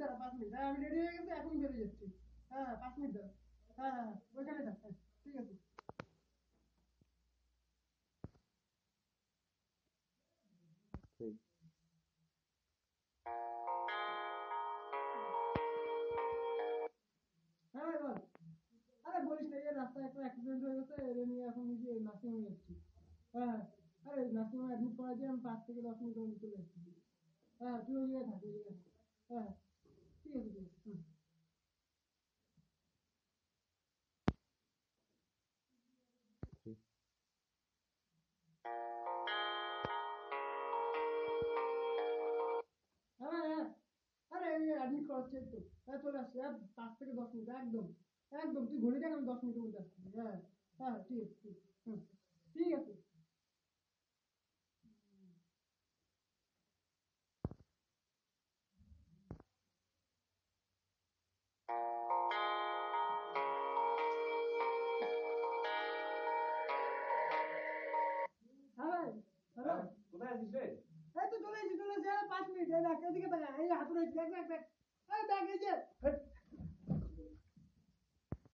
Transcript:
দাঁড়া 5 মিনিট। হ্যাঁ আমি রেডি হয়ে গেছি, এখন বেরিয়ে যাচ্ছি। হ্যাঁ 5 মিনিট দাঁড়া। হ্যাঁ হ্যাঁ হ্যাঁ, ওইখানে থাক। হ্যাঁ ঠিক আছে। ঠিক। হ্যাঁ বল। আরে বলিস না, এই রাস্তায় একটা অ্যাক্সিডেন্ট হয়ে গেছে, এটা নিয়ে এখন নিজে নার্সিং হোমে যাচ্ছি। হ্যাঁ আরে নার্সিং হোমে অ্যাডমিট করা দিয়ে আমি 5 থেকে 10 মিনিটের মধ্যে চলে এসেছি। হ্যাঁ তুই ওই জায়গায় থাক, ওই জায়গায় থাক। হ্যাঁ ঠিক আছে ঠিক আছে। হুম। ঠিক। হ্যাঁ হ্যাঁ আরে এই অ্যাডমিট করাচ্ছে তো। হ্যাঁ চলে আসছি। হ্যাঁ 5 থেকে 10 মিনিট একদম। একদম তুই ঘড়ি দেখ, আমি 10 মিনিটের মধ্যে আসছি। হ্যাঁ হ্যাঁ ঠিক আছে ঠিক আছে। হুম ঠিক আছে। হ্যাঁ হ্যালো। কোথায় আছিস রে? এই তো চলে এসেছি চলে এসেছি। 5 মিনিট। এই দেখ এদিকে তাকা, এই হাতুড়ে দেখ দেখ দেখ। এই দেখ এই যে।